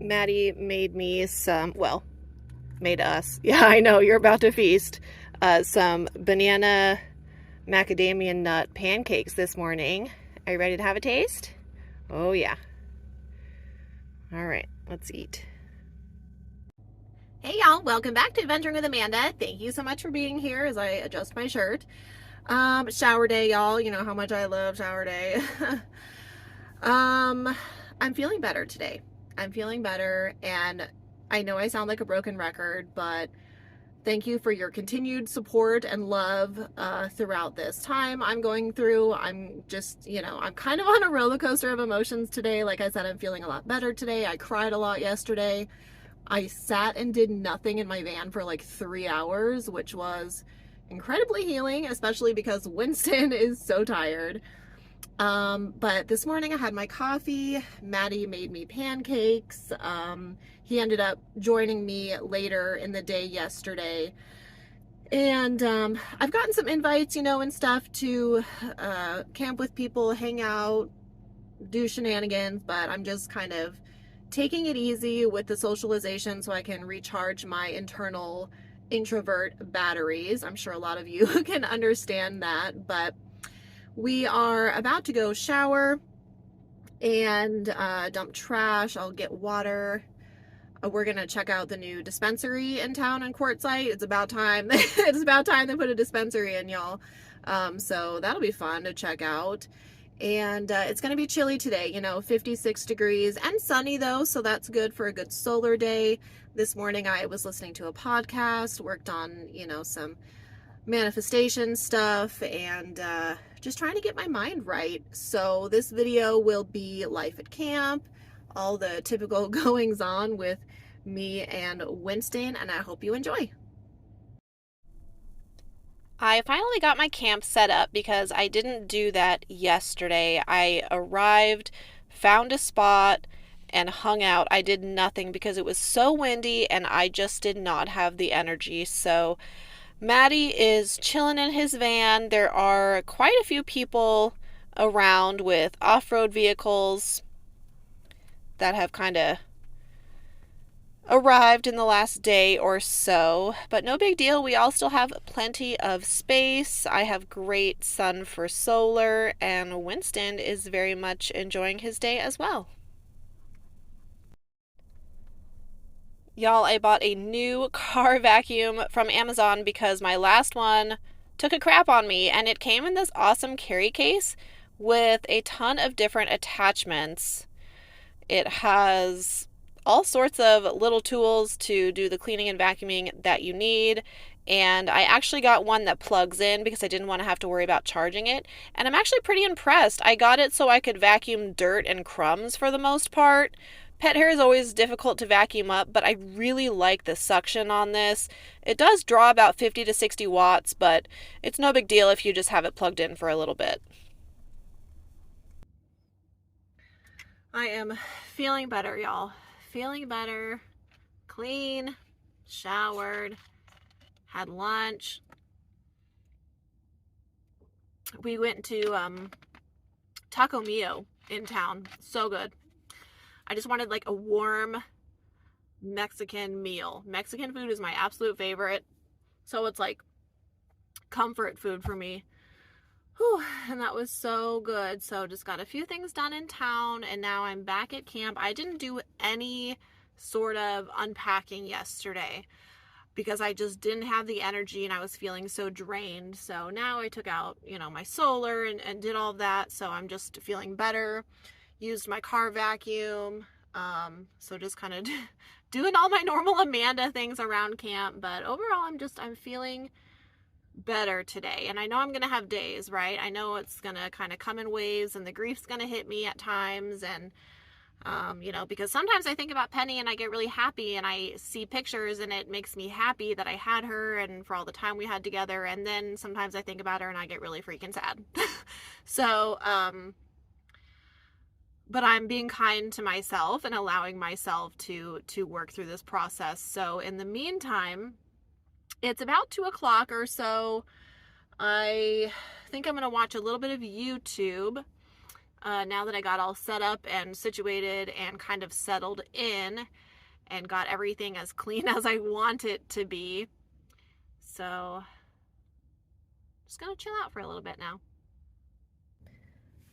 Maddie made me made us. Yeah, I know, you're about to feast. Some banana macadamia nut pancakes this morning. Are you ready to have a taste? Oh, yeah. All right, let's eat. Hey, y'all. Welcome back to Adventuring with Amanda. Thank you so much for being here as I adjust my shirt. Shower day, y'all. You know how much I love shower day. I'm feeling better today. I'm feeling better, and I know I sound like a broken record, but thank you for your continued support and love throughout this time I'm going through. I'm just, I'm kind of on a roller coaster of emotions today. Like I said, I'm feeling a lot better today. I cried a lot yesterday. I sat and did nothing in my van for like 3 hours, which was incredibly healing, especially because Winston is so tired. But this morning I had my coffee. Maddie made me pancakes. He ended up joining me later in the day yesterday. And I've gotten some invites, and stuff to camp with people, hang out, do shenanigans, but I'm just kind of taking it easy with the socialization so I can recharge my internal introvert batteries. I'm sure a lot of you can understand that, but we are about to go shower and dump trash. I'll get water. We're gonna check out the new dispensary in town in Quartzsite. It's about time. It's about time they put a dispensary in, y'all. So that'll be fun to check out. And it's gonna be chilly today, 56 degrees and sunny though, so that's good for a good solar day. This morning I was listening to a podcast, worked on, some manifestation stuff, and just trying to get my mind right. So this video will be life at camp, all the typical goings on with me and Winston, and I hope you enjoy. I finally got my camp set up because I didn't do that yesterday. I arrived, found a spot, and hung out. I did nothing because it was so windy and I just did not have the energy. So Maddie is chilling in his van. There are quite a few people around with off-road vehicles that have kind of arrived in the last day or so, but no big deal. We all still have plenty of space. I have great sun for solar, and Winston is very much enjoying his day as well. Y'all, I bought a new car vacuum from Amazon because my last one took a crap on me, and it came in this awesome carry case with a ton of different attachments. It has all sorts of little tools to do the cleaning and vacuuming that you need, and I actually got one that plugs in because I didn't want to have to worry about charging it, and I'm actually pretty impressed. I got it so I could vacuum dirt and crumbs for the most part. Pet hair is always difficult to vacuum up, but I really like the suction on this. It does draw about 50 to 60 watts, but it's no big deal if you just have it plugged in for a little bit. I am feeling better, y'all. Feeling better, clean, showered, had lunch. We went to Taco Mio in town. So good. I just wanted like a warm Mexican meal. Mexican food is my absolute favorite. So it's like comfort food for me. Whew, and that was so good. So just got a few things done in town, and now I'm back at camp. I didn't do any sort of unpacking yesterday because I just didn't have the energy and I was feeling so drained. So now I took out, my solar and did all of that. So I'm just feeling better. Used my car vacuum. So just kind of doing all my normal Amanda things around camp. But overall, I'm feeling better today. And I know I'm going to have days, right? I know it's going to kind of come in waves and the grief's going to hit me at times. And, because sometimes I think about Penny and I get really happy and I see pictures and it makes me happy that I had her and for all the time we had together. And then sometimes I think about her and I get really freaking sad. So, but I'm being kind to myself and allowing myself to work through this process. So in the meantime, it's about 2 o'clock or so. I think I'm going to watch a little bit of YouTube. now that I got all set up and situated and kind of settled in and got everything as clean as I want it to be. So just gonna chill out for a little bit now.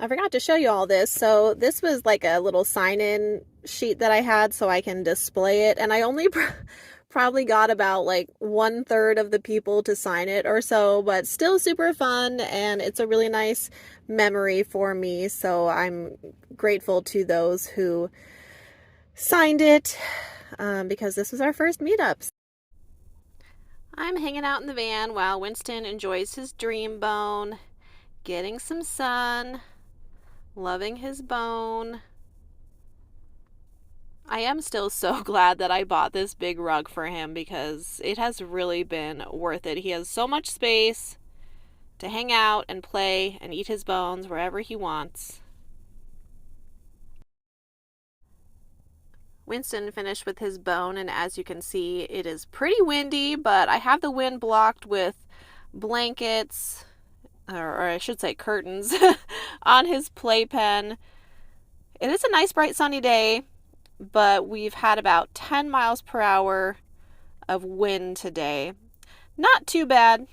I forgot to show you all this. So this was like a little sign-in sheet that I had so I can display it. And I only probably got about like 1/3 of the people to sign it or so, but still super fun. And it's a really nice memory for me. So I'm grateful to those who signed it because this was our first meetup. I'm hanging out in the van while Winston enjoys his dream bone, getting some sun, loving his bone. I am still so glad that I bought this big rug for him because it has really been worth it. He has so much space to hang out and play and eat his bones wherever he wants. Winston finished with his bone, and as you can see, it is pretty windy, but I have the wind blocked with blankets, or I should say curtains, on his playpen. It is a nice, bright, sunny day, but we've had about 10 miles per hour of wind today. Not too bad.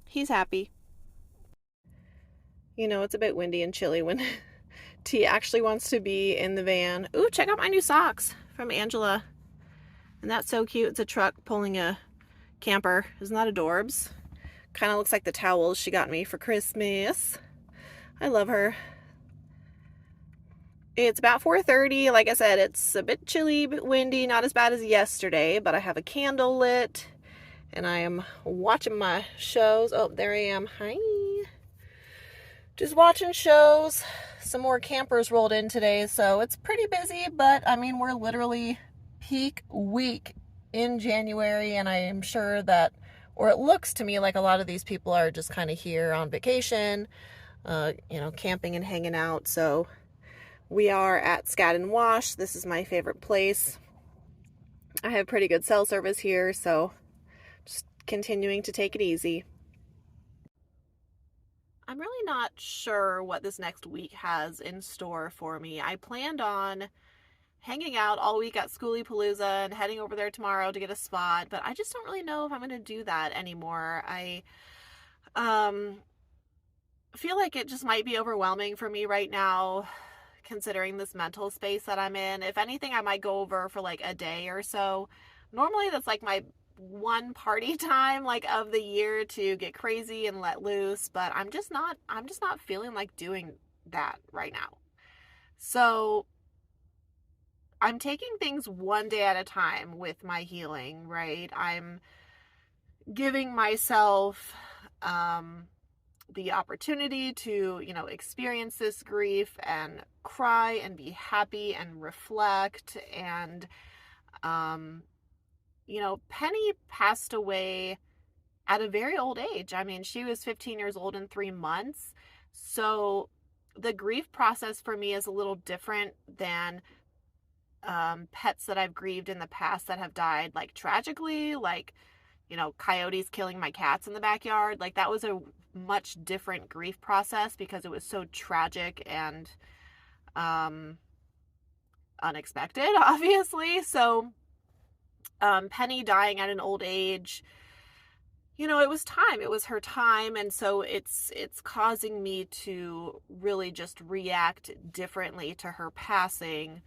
He's happy. You know, it's a bit windy and chilly when T actually wants to be in the van. Ooh, check out my new socks from Angela. And that's so cute. It's a truck pulling a camper. Isn't that adorbs? Kind of looks like the towels she got me for Christmas. I love her. It's about 4:30. Like I said, it's a bit chilly, a bit windy, not as bad as yesterday, but I have a candle lit and I am watching my shows. Oh, there I am. Hi. Just watching shows. Some more campers rolled in today, so it's pretty busy, but I mean, we're literally peak week in January, and I am sure that, or it looks to me like a lot of these people are just kind of here on vacation, camping and hanging out. So we are at Scaddan Wash. This is my favorite place. I have pretty good cell service here, so just continuing to take it easy. I'm really not sure what this next week has in store for me. I planned on hanging out all week at Schoolypalooza and heading over there tomorrow to get a spot, but I just don't really know if I'm going to do that anymore. I feel like it just might be overwhelming for me right now, considering this mental space that I'm in. If anything, I might go over for like a day or so. Normally that's like my one party time like of the year to get crazy and let loose, but I'm just not feeling like doing that right now. So I'm taking things one day at a time with my healing, right? I'm giving myself the opportunity to, experience this grief and cry and be happy and reflect. And Penny passed away at a very old age. I mean, she was 15 years old in 3 months. So the grief process for me is a little different than pets that I've grieved in the past that have died like tragically, like, coyotes killing my cats in the backyard. Like that was a much different grief process because it was so tragic and unexpected, obviously. So Penny dying at an old age, it was time. It was her time. And so it's causing me to really just react differently to her passing.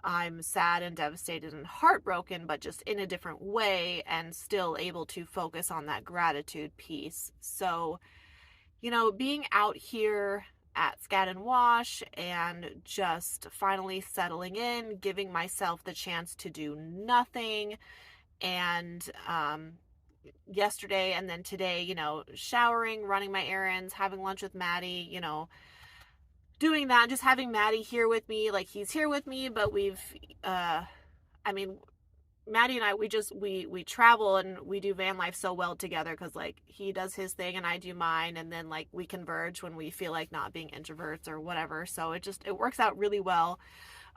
I'm sad and devastated and heartbroken, but just in a different way, and still able to focus on that gratitude piece. So, being out here at Scaddan Wash and just finally settling in, giving myself the chance to do nothing. And yesterday and then today, showering, running my errands, having lunch with Maddie, doing that, just having Maddie here with me. Like he's here with me, but Maddie and I, we travel and we do van life so well together because like he does his thing and I do mine, and then like we converge when we feel like not being introverts or whatever. So it works out really well.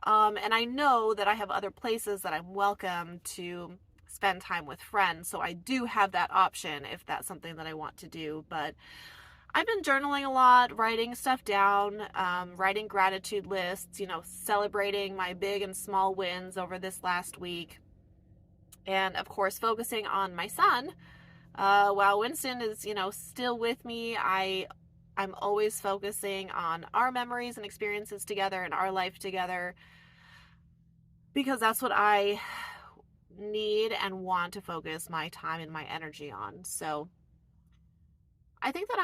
And I know that I have other places that I'm welcome to spend time with friends. So I do have that option if that's something that I want to do. But I've been journaling a lot, writing stuff down, writing gratitude lists, celebrating my big and small wins over this last week. And of course, focusing on my son. While Winston is, still with me, I'm always focusing on our memories and experiences together and our life together, because that's what I need and want to focus my time and my energy on. So I think that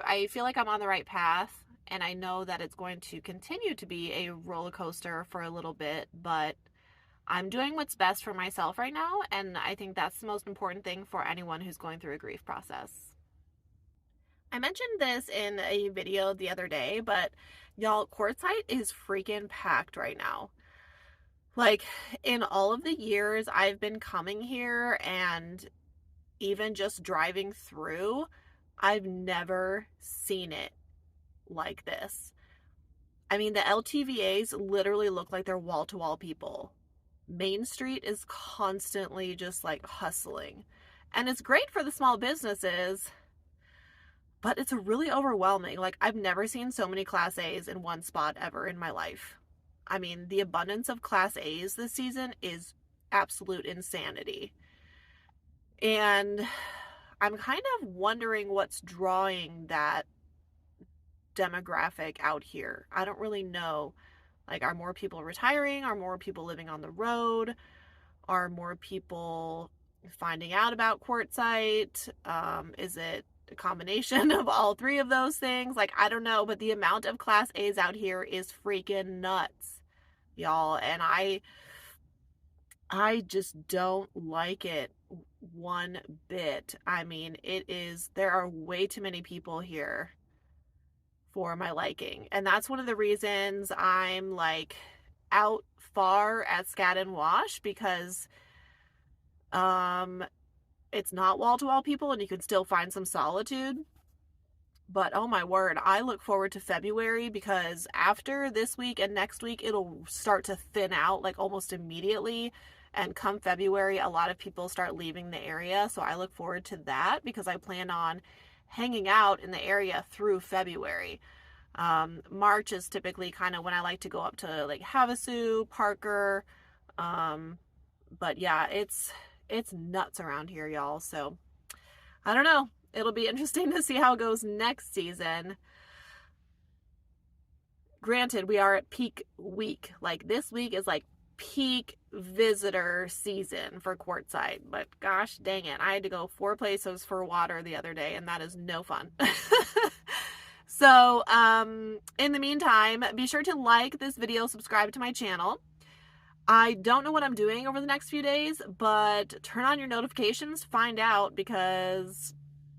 I feel like I'm on the right path, and I know that it's going to continue to be a roller coaster for a little bit, but I'm doing what's best for myself right now, and I think that's the most important thing for anyone who's going through a grief process. I mentioned this in a video the other day, but y'all, Quartzsite is freaking packed right now. Like, in all of the years I've been coming here and even just driving through, I've never seen it like this. I mean, the LTVAs literally look like they're wall-to-wall people. Main Street is constantly just like hustling. And it's great for the small businesses, but it's really overwhelming. Like, I've never seen so many Class A's in one spot ever in my life. I mean, the abundance of Class A's this season is absolute insanity. And I'm kind of wondering what's drawing that demographic out here. I don't really know. Like, are more people retiring? Are more people living on the road? Are more people finding out about Quartzsite? Is it a combination of all three of those things? Like, I don't know, but the amount of Class A's out here is freaking nuts, y'all. And I just don't like it one bit. I mean, there are way too many people here for my liking. And that's one of the reasons I'm like out far at Scaddan Wash, because it's not wall-to-wall people and you can still find some solitude. But oh my word, I look forward to February, because after this week and next week, it'll start to thin out like almost immediately. And come February, a lot of people start leaving the area. So I look forward to that, because I plan on hanging out in the area through February. March is typically kind of when I like to go up to like Havasu, Parker. But yeah, it's nuts around here, y'all. So I don't know. It'll be interesting to see how it goes next season. Granted, we are at peak week. Like, this week is like peak visitor season for Quartzsite. But gosh dang it, I had to go 4 places for water the other day, and that is no fun. So, in the meantime, be sure to like this video, subscribe to my channel. I don't know what I'm doing over the next few days, but turn on your notifications, find out, because,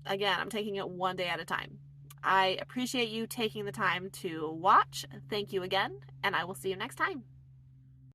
again, I'm taking it one day at a time. I appreciate you taking the time to watch. Thank you again, and I will see you next time.